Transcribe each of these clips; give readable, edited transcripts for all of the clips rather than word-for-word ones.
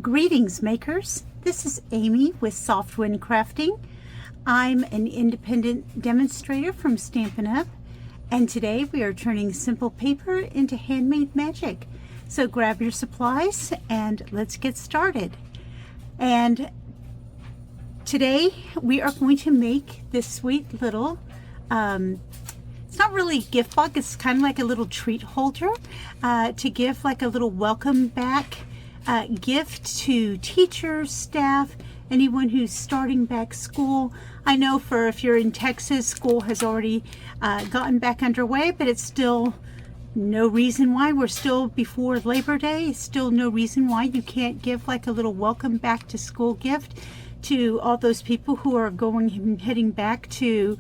Greetings, makers. This is Amy with Softwind Crafting. I'm an independent demonstrator from Stampin' Up, and today we are turning simple paper into handmade magic. So grab your supplies and let's get started. And today we are going to make this sweet little it's not really a gift box, it's kind of like a little treat holder to give like a little welcome back gift to teachers, staff, anyone who's starting back school. I know for if you're in Texas, school has already gotten back underway, but it's still no reason why. We're still before Labor Day. Still no reason why you can't give like a little welcome back to school gift to all those people who are heading back to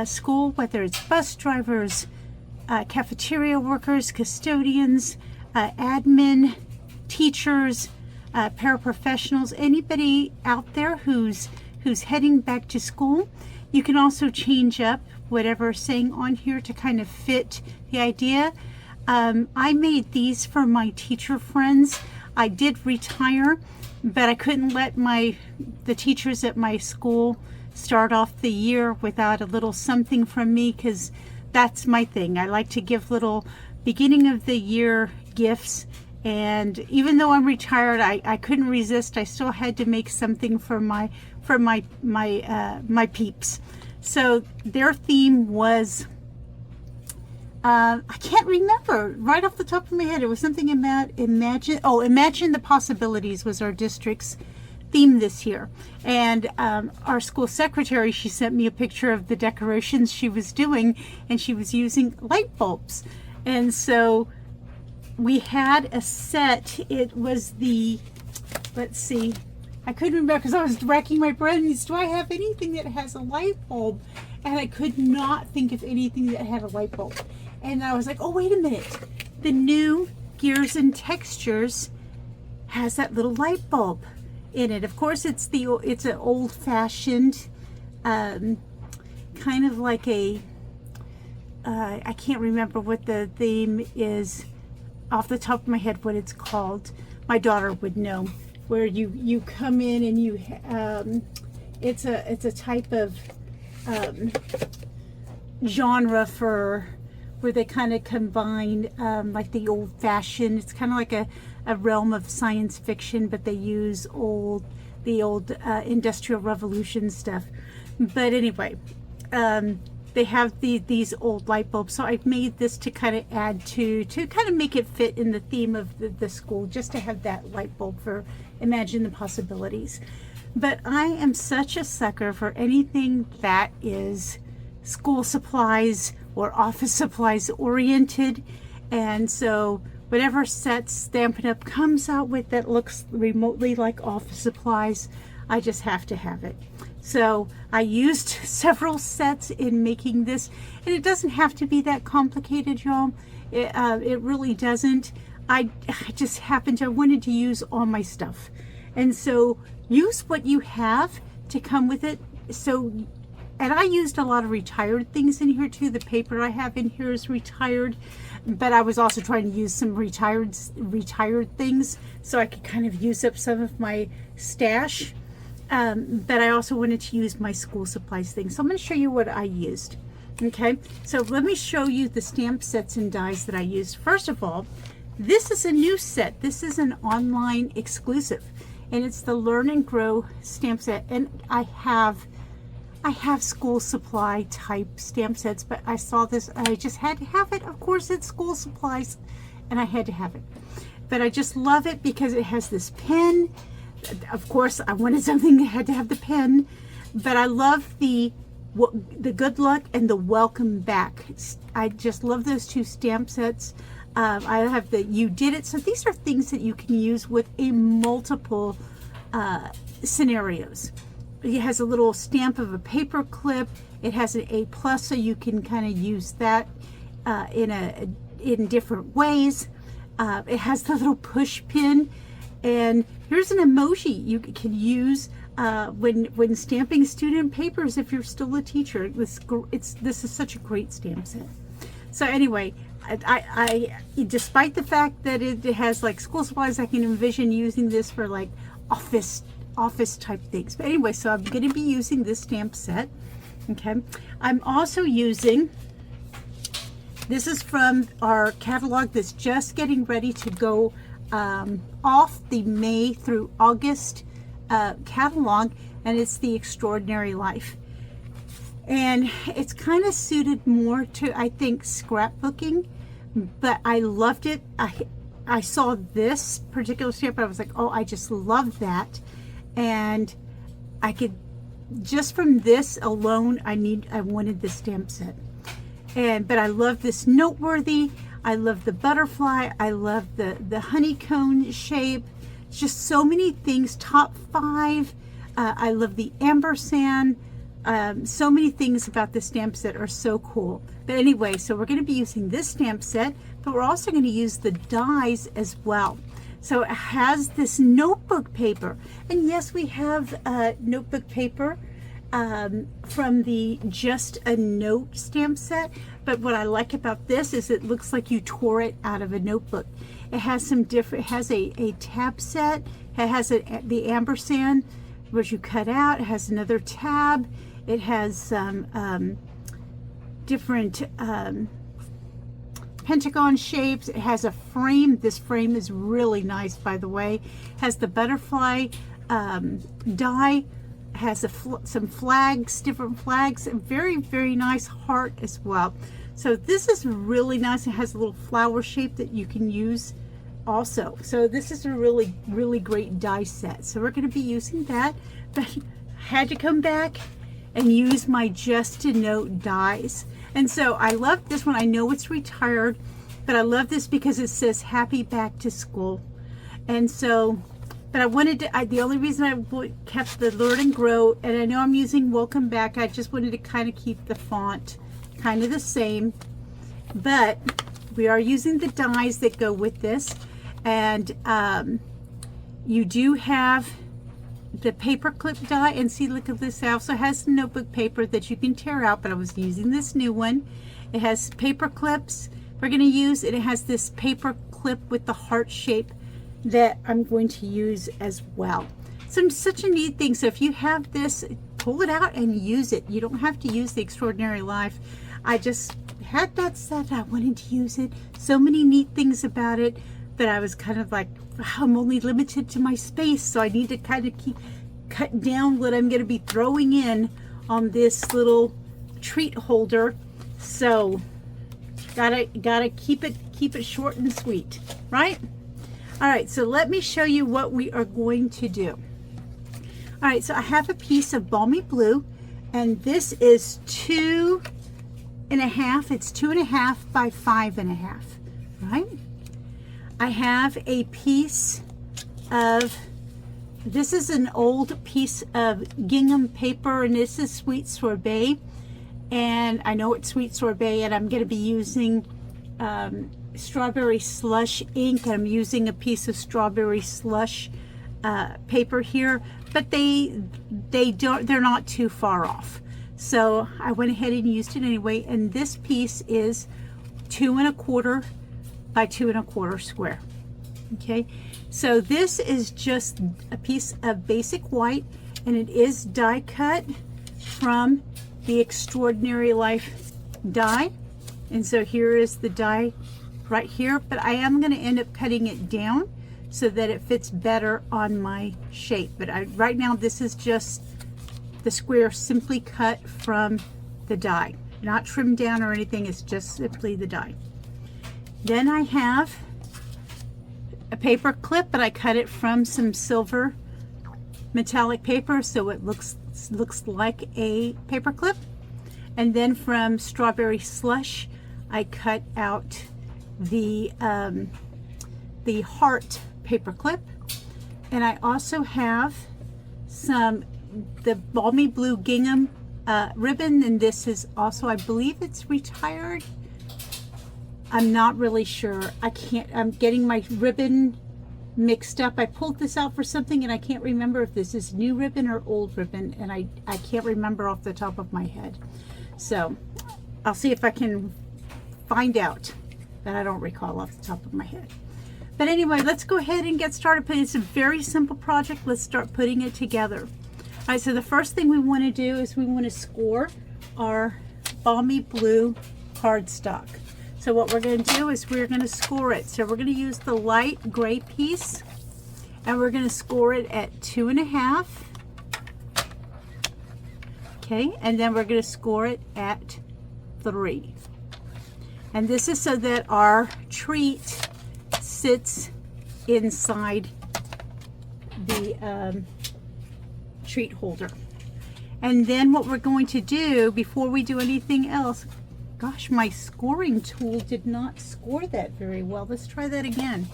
school, whether it's bus drivers, cafeteria workers, custodians, admin, teachers, paraprofessionals, anybody out there who's heading back to school. You can also change up whatever saying on here to kind of fit the idea. I made these for my teacher friends. I did retire, but I couldn't let the teachers at my school start off the year without a little something from me, because that's my thing. I like to give little beginning of the year gifts. And even though I'm retired, I couldn't resist. I still had to make something for my peeps. So their theme was I can't remember right off the top of my head. It was something about imagine the possibilities was our district's theme this year. And our school secretary, she sent me a picture of the decorations she was doing, and she was using light bulbs. And so we had a set. It was let's see, I couldn't remember because I was racking my brains. Do I have anything that has a light bulb? And I could not think of anything that had a light bulb. And I was like, oh, wait a minute. The new Gears and Textures has that little light bulb in it. Of course, it's an old-fashioned, kind of like I can't remember what the theme is off the top of my head, what it's called. My daughter would know. Where you come in and you it's a type of genre for where they kind of combine like the old-fashioned. It's kind of like a realm of science fiction, but they use the old Industrial Revolution stuff. But anyway, they have these old light bulbs, so I've made this to kind of add to kind of make it fit in the theme of the school, just to have that light bulb for imagine the possibilities. But I am such a sucker for anything that is school supplies or office supplies oriented, and so whatever set Stampin' Up comes out with that looks remotely like office supplies, I just have to have it. So I used several sets in making this, and it doesn't have to be that complicated, y'all. It really doesn't. I just I wanted to use all my stuff, and so use what you have to come with it. So, and I used a lot of retired things in here too. The paper I have in here is retired, but I was also trying to use some retired things so I could kind of use up some of my stash. But I also wanted to use my school supplies thing. So I'm going to show you what I used. Okay, so let me show you the stamp sets and dies that I used. First of all, this is a new set. This is an online exclusive, and it's the Learn and Grow stamp set. And I have school supply type stamp sets, but I saw this, I just had to have it. Of course, it's school supplies, and I had to have it. But I just love it because it has this pen. Of course, I wanted something that had to have the pen, but I love the good luck and the welcome back. I just love those two stamp sets. I have the You Did It. So these are things that you can use with a multiple scenarios. It has a little stamp of a paper clip. It has an A+, so you can kind of use that in different ways. It has the little push pin. And here's an emoji you can use when stamping student papers if you're still a teacher. This is such a great stamp set. So anyway, despite the fact that it has like school supplies, I can envision using this for like office type things. But anyway, so I'm going to be using this stamp set. Okay, I'm also using, this is from our catalog that's just getting ready to go off, the May through August catalog, and it's the Extraordinary Life. And it's kind of suited more to, I think, scrapbooking, but I loved it. I saw this particular stamp, I was like, oh, I just love that. And I could, just from this alone, I wanted this stamp set. But I love this Noteworthy. I love the butterfly. I love the honeycomb shape. Just so many things. Top 5. I love the ampersand. So many things about this stamp set are so cool. But anyway, so we're going to be using this stamp set, but we're also going to use the dies as well. So it has this notebook paper. And yes, we have notebook paper from the Just a Note stamp set. But what I like about this is it looks like you tore it out of a notebook. It has some different, it has a tab set. It has the ampersand, which you cut out. It has another tab. It has some different pentagon shapes. It has a frame. This frame is really nice, by the way. It has the butterfly die. It has some flags, different flags, and very, very nice heart as well. So this is really nice. It has a little flower shape that you can use also. So this is a really, really great die set. So we're going to be using that, but I had to come back and use my Just a Note dies. And so I love this one. I know it's retired, but I love this because it says happy back to school. And so, but I wanted to, the only reason I kept the Learn and Grow, and I know I'm using Welcome Back, I just wanted to kind of keep the font kind of the same. But we are using the dies that go with this. And you do have the paper clip die, and see, look at this. It also has notebook paper that you can tear out, but I was using this new one. It has paper clips we're going to use, and it has this paper clip with the heart shape that I'm going to use as well. So such a neat thing. So if you have this, pull it out and use it. You don't have to use the Extraordinary Life. I just had that set. I wanted to use it. So many neat things about it that I was kind of like, I'm only limited to my space, so I need to kind of cut down what I'm going to be throwing in on this little treat holder. So gotta keep it short and sweet, right? All right, so let me show you what we are going to do. All right, so I have a piece of Balmy Blue, and this is 2.5. It's 2.5 by 5.5, right? I have a piece of, this is an old piece of gingham paper, and this is Sweet Sorbet. And I know it's Sweet Sorbet, and I'm going to be using Strawberry Slush ink. I'm using a piece of Strawberry Slush paper here, but they're not too far off. So I went ahead and used it anyway, and this piece is 2.25 by 2.25 square. Okay, so this is just a piece of basic white, and it is die cut from the Extraordinary Life die. And so here is the die right here, but I am going to end up cutting it down so that it fits better on my shape. But right now this is just the square simply cut from the die, not trimmed down or anything. It's just simply the die. Then I have a paper clip, but I cut it from some silver metallic paper, so it looks like a paper clip. And then from Strawberry Slush, I cut out the heart paper clip. And I also have the Balmy Blue gingham ribbon, and this is also, I believe it's retired. I'm not really sure. I'm getting my ribbon mixed up. I pulled this out for something, and I can't remember if this is new ribbon or old ribbon, and I can't remember off the top of my head. So I'll see if I can find out. that I don't recall off the top of my head. But anyway, let's go ahead and get started putting. It's a very simple project. Let's start putting it together. All right, so the first thing we want to do is we want to score our Balmy Blue cardstock. So what we're going to do is we're going to score it. So we're going to use the light gray piece, and we're going to score it at 2.5. Okay, and then we're going to score it at 3. And this is so that our treat sits inside the treat holder. And then what we're going to do before we do anything else, gosh, my scoring tool did not score that very well. Let's try that again.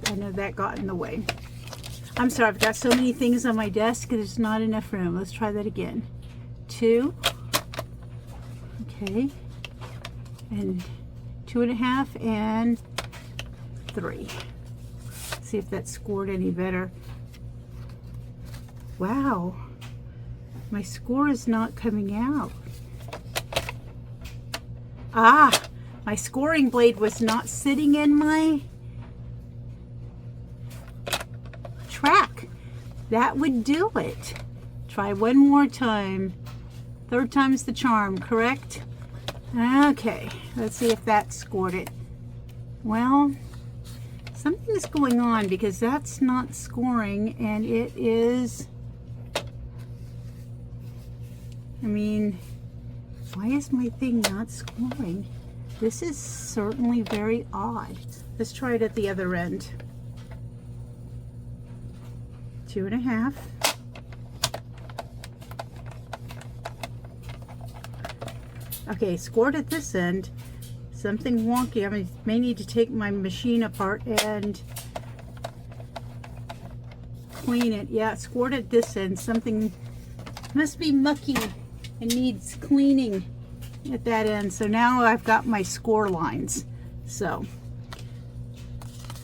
I know that got in the way. I'm sorry, I've got so many things on my desk, there's not enough room. Let's try that again. 2. Okay. And 2.5 and 3. See if that scored any better. Wow. My score is not coming out. Ah, my scoring blade was not sitting in my track. That would do it. Try one more time. Third time's the charm, correct? Okay, let's see if that scored it. Well, something's going on because that's not scoring, and it is, I mean, why is my thing not scoring? This is certainly very odd. Let's try it at the other end. 2.5. Okay, scored at this end. Something wonky. I may need to take my machine apart and clean it. Yeah, it scored at this end. Something must be mucky and needs cleaning at that end. So now I've got my score lines. So,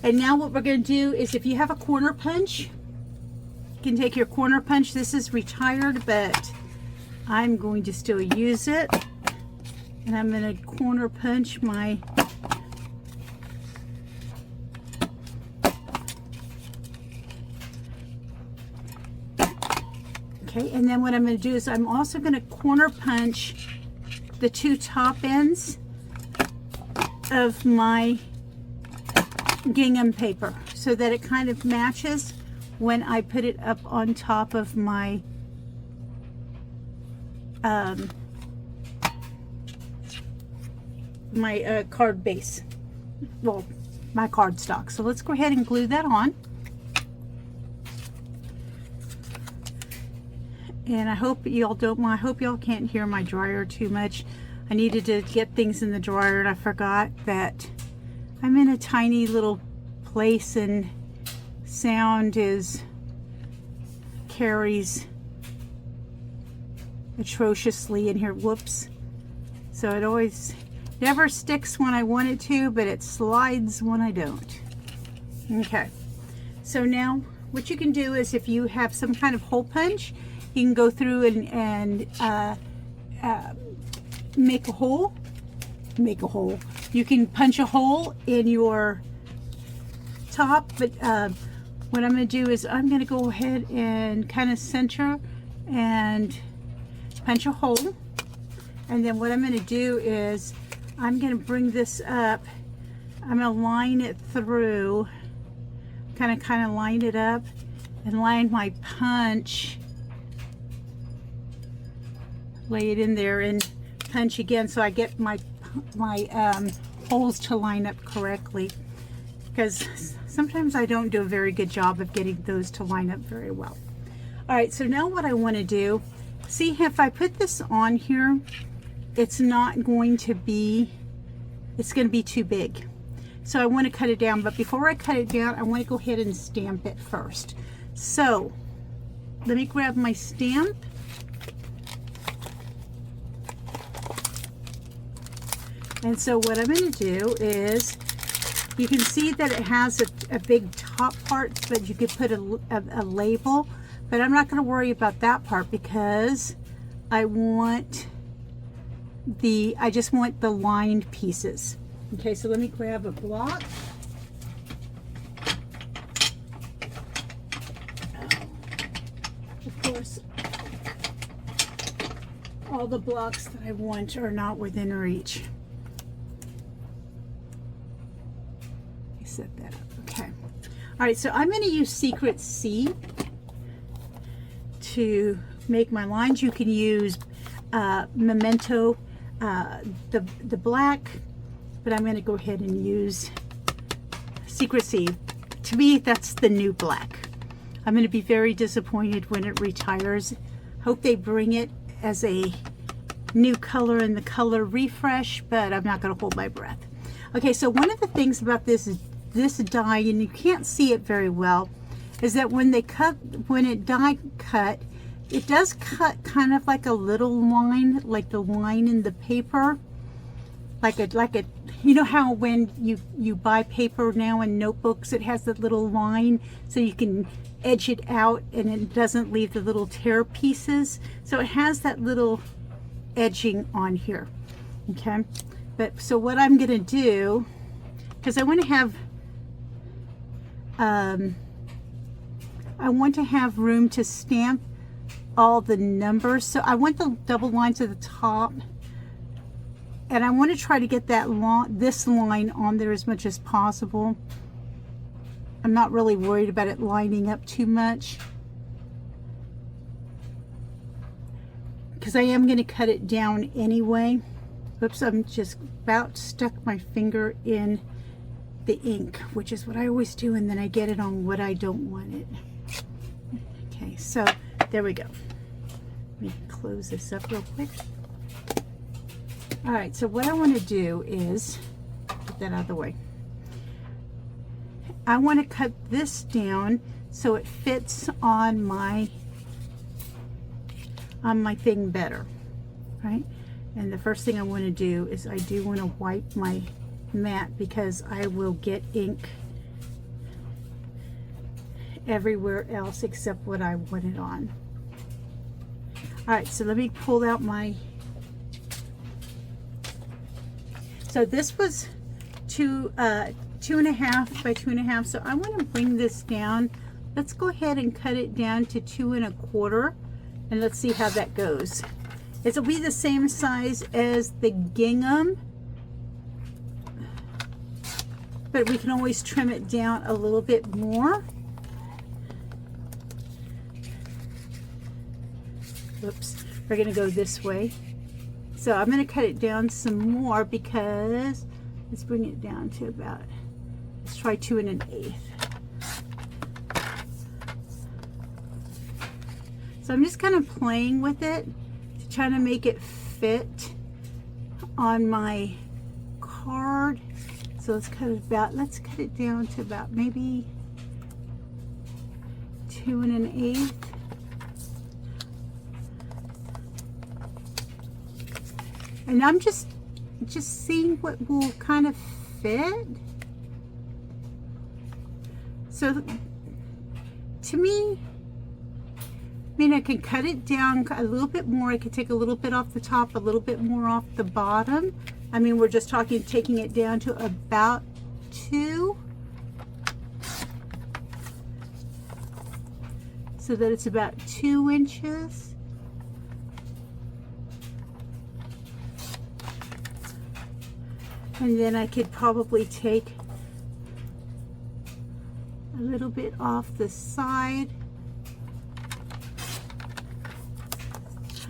and now what we're going to do is, if you have a corner punch, you can take your corner punch. This is retired, but I'm going to still use it. And I'm going to corner punch my okay, and then what I'm going to do is I'm also going to corner punch the 2 top ends of my gingham paper so that it kind of matches when I put it up on top of my card base, well, my cardstock. So let's go ahead and glue that on. And I hope y'all don't mind. I hope y'all can't hear my dryer too much. I needed to get things in the dryer and I forgot that I'm in a tiny little place and sound carries atrociously in here. Whoops. So it always never sticks when I want it to, but it slides when I don't. Okay, so now what you can do is, if you have some kind of hole punch, you can go through and make a hole. You can punch a hole in your top, but what I'm going to do is I'm going to go ahead and kind of center and punch a hole. And then what I'm going to do is I'm going to bring this up. I'm going to line it through, kind of line it up and line my punch, lay it in there and punch again so I get my holes to line up correctly, because sometimes I don't do a very good job of getting those to line up very well. All right, so now what I want to do, see if I put this on here, it's not going to be, it's going to be too big. So I want to cut it down, but before I cut it down, I want to go ahead and stamp it first. So let me grab my stamp. And so what I'm going to do is, you can see that it has a big top part, but you could put a label, but I'm not going to worry about that part because I want I just want the lined pieces. Okay, so let me grab a block. Of course, all the blocks that I want are not within reach. Set that up. Okay. All right, so I'm going to use Secret C to make my lines. You can use Memento, the black, but I'm going to go ahead and use Secret C. To me, that's the new black. I'm going to be very disappointed when it retires. Hope they bring it as a new color in the color refresh, but I'm not going to hold my breath. Okay, so one of the things about this die, and you can't see it very well, is that when it die cut, it does cut kind of like a little line, like the line in the paper, like a you know how when you buy paper now in notebooks, it has that little line so you can edge it out and it doesn't leave the little tear pieces. So it has that little edging on here. Okay, but so what I'm gonna do, because I want to have room to stamp all the numbers, so I want the double lines at the top, and I want to try to get this line on there as much as possible. I'm not really worried about it lining up too much, because I am going to cut it down anyway. Oops, I'm just about stuck my finger in the ink, which is what I always do, and then I get it on what I don't want it. Okay, so there we go. Let me close this up real quick. All right, so what I want to do is get that out of the way. I want to cut this down so it fits on my thing better, right? And the first thing I want to do is I do want to wipe my mat, because I will get ink everywhere else except what I want it on. All right, so let me pull out my, so this was 2.5 by 2.5, so I want to bring this down. Let's go ahead and cut it down to 2.25, and let's see how that goes. It'll be the same size as the gingham, but we can always trim it down a little bit more. Oops, we're going to go this way. So I'm going to cut it down some more, because let's bring it down to about, let's try 2 1/8. So I'm just kind of playing with it to try to make it fit on my card. So let's cut it down to about maybe 2 1/8. And I'm just seeing what will kind of fit. So to me, I mean, I can cut it down a little bit more. I could take a little bit off the top, a little bit more off the bottom. I mean, we're just talking taking it down to about 2, so that it's about 2 inches. And then I could probably take a little bit off the side.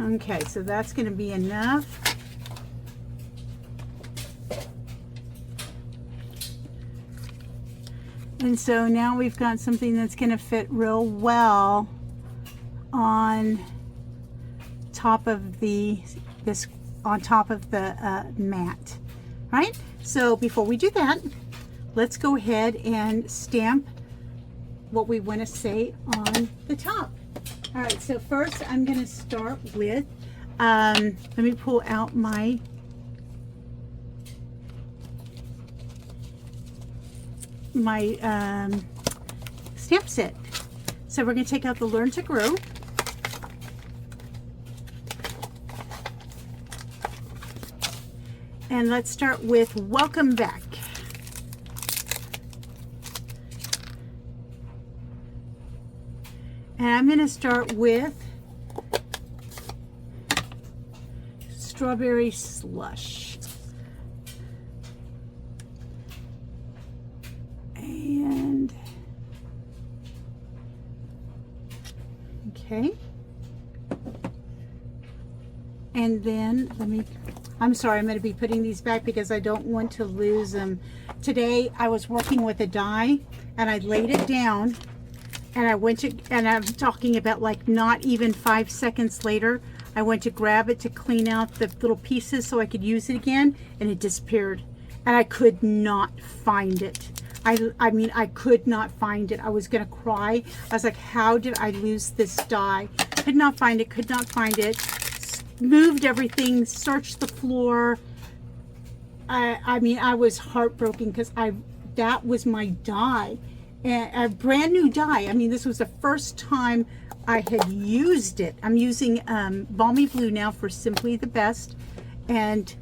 Okay, so that's going to be enough. And so now we've got something that's going to fit real well on top of the mat. Right? So before we do that, let's go ahead and stamp what we want to say on the top. All right, so first I'm going to start with, let me pull out my stamp set. So we're going to take out the Learn to Grow. And let's start with Welcome Back. And I'm going to start with Strawberry Slush. And okay. And then I'm sorry, I'm going to be putting these back because I don't want to lose them. Today I was working with a die and I laid it down and I'm talking about like not even 5 seconds later, I went to grab it to clean out the little pieces so I could use it again, and it disappeared. And I could not find it. I mean, I could not find it. I was going to cry. I was like, how did I lose this die? Could not find it, could not find it. Moved everything, searched the floor. I mean, I was heartbroken because that was my die. And a brand new die. I mean, this was the first time I had used it. I'm using Balmy Blue now for Simply the Best. And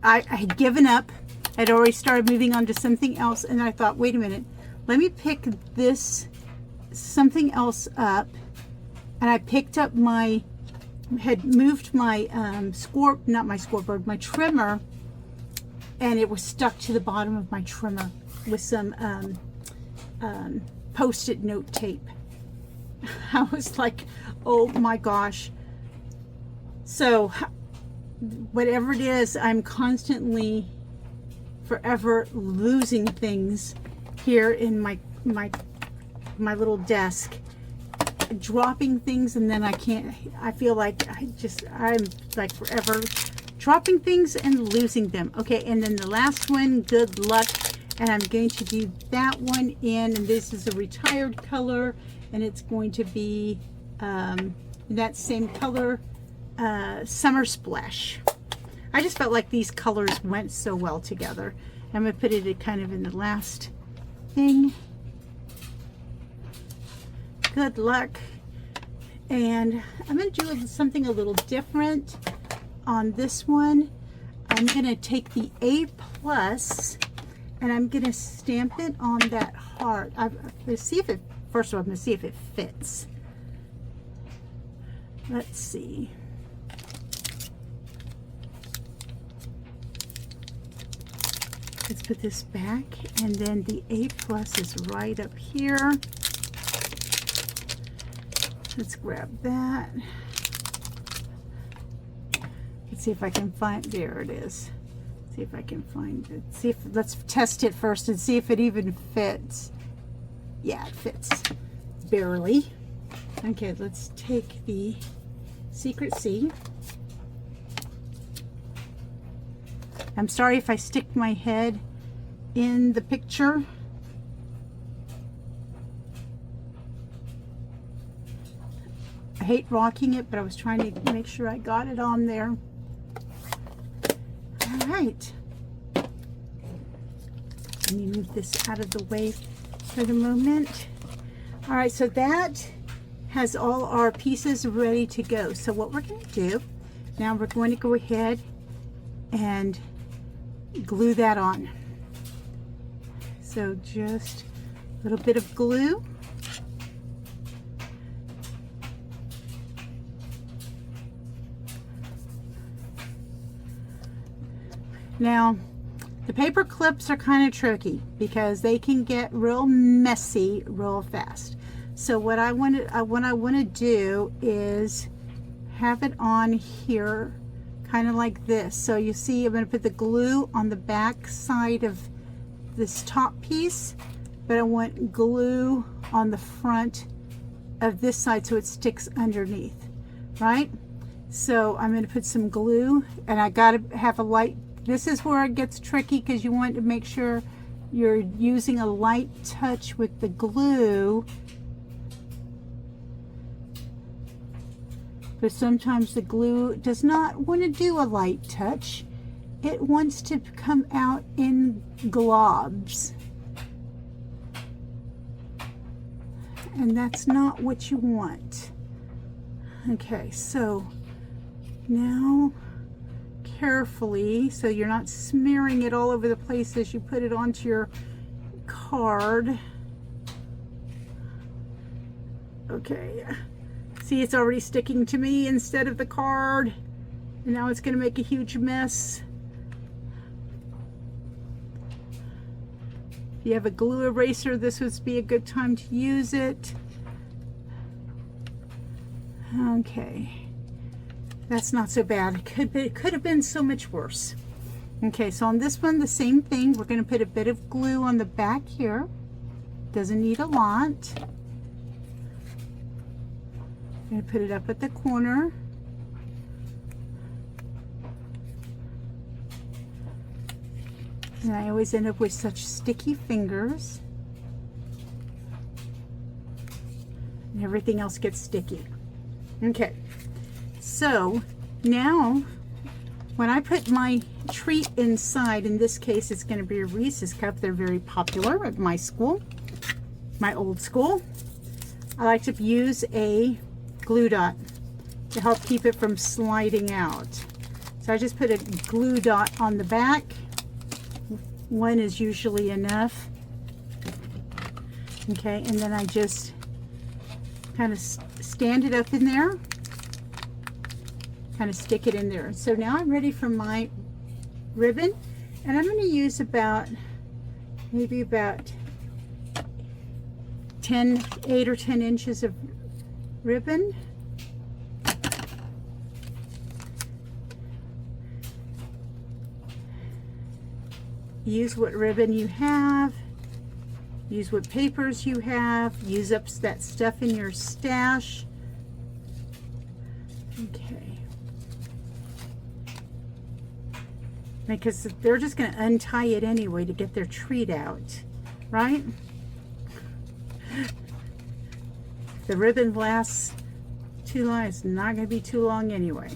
I had given up. I'd already started moving on to something else. And I thought, wait a minute, let me pick this something else up. And I picked up had moved my my trimmer, and it was stuck to the bottom of my trimmer with some post-it note tape. I was like, oh my gosh. So whatever it is, I'm constantly forever losing things here in my little desk, dropping things, and then I feel like I'm like forever dropping things and losing them. Okay, and then the last one, Good Luck, and I'm going to do that one in, and this is a retired color, and it's going to be that same color, Summer Splash. I just felt like these colors went so well together. I'm going to put it kind of in the last thing. Good Luck. And I'm going to do something a little different on this one. I'm going to take the A+, and I'm going to stamp it on that heart. Let's see if it, first of all, I'm going to see if it fits. Let's see. Let's put this back, and then the A+ is right up here. Let's grab that. Let's see if I can find, there it is. See if I can find it. Let's test it first and see if it even fits. Yeah, it fits. Barely. Okay, let's take the Secret C. I'm sorry if I stick my head in the picture. I hate rocking it, but I was trying to make sure I got it on there. All right. Let me move this out of the way for the moment. All right, so that has all our pieces ready to go. So what we're going to do, now we're going to go ahead and glue that on. So just a little bit of glue. Now, the paper clips are kind of tricky because they can get real messy real fast. So what I want to do is have it on here kind of like this. So you see I'm going to put the glue on the back side of this top piece, but I want glue on the front of this side so it sticks underneath, right? So I'm going to put some glue, and I got to have a light. This is where it gets tricky because you want to make sure you're using a light touch with the glue. But sometimes the glue does not want to do a light touch. It wants to come out in globs. And that's not what you want. Okay, so now, carefully so you're not smearing it all over the place as you put it onto your card. Okay, see, it's already sticking to me instead of the card, and now it's going to make a huge mess. If you have a glue eraser, this would be a good time to use it. Okay, that's not so bad. It could have been so much worse. Okay, so on this one, the same thing. We're going to put a bit of glue on the back here. Doesn't need a lot. I'm going to put it up at the corner. And I always end up with such sticky fingers. And everything else gets sticky. Okay, so now when I put my treat inside, in this case it's going to be a Reese's cup. They're very popular at my school, my old school. I like to use a glue dot to help keep it from sliding out. So I just put a glue dot on the back. One is usually enough. Okay, and then I just kind of stand it up in there, kind of stick it in there. So now I'm ready for my ribbon, and I'm going to use maybe about 8 or 10 inches of ribbon. Use what ribbon you have. Use what papers you have. Use up that stuff in your stash. Okay. Because they're just going to untie it anyway to get their treat out, right? The ribbon lasts too long. It's not going to be too long anyway.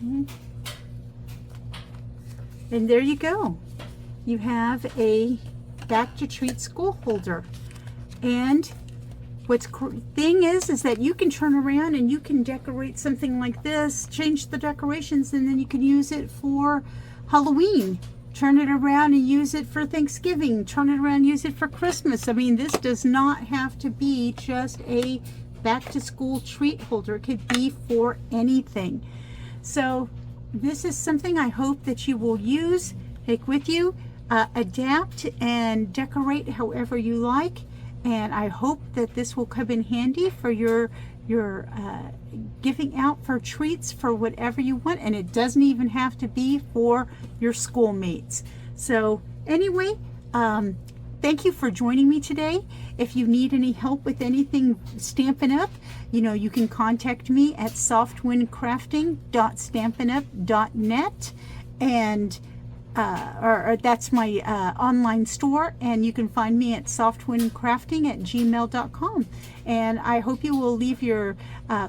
Okay. And there you go. You have a Back to Treat school holder. And what's thing is that you can turn around and you can decorate something like this, change the decorations, and then you can use it for Halloween. Turn it around and use it for Thanksgiving. Turn it around and use it for Christmas. I mean, this does not have to be just a back to school treat holder. It could be for anything. So this is something I hope that you will use, take with you, adapt and decorate however you like. And I hope that this will come in handy for your giving out for treats for whatever you want. And it doesn't even have to be for your schoolmates. So anyway, thank you for joining me today. If you need any help with anything Stampin' Up, you can contact me at softwindcrafting.stampinup.net, and or that's my online store, and you can find me at softwindcrafting@gmail.com. And I hope you will leave your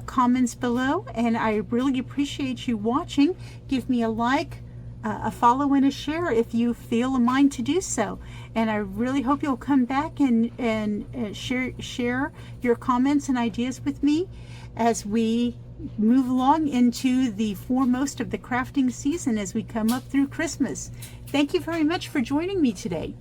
comments below, and I really appreciate you watching. Give me a like, a follow, and a share if you feel a mind to do so. And I really hope you'll come back and share your comments and ideas with me as we move along into the foremost of the crafting season as we come up through Christmas. Thank you very much for joining me today.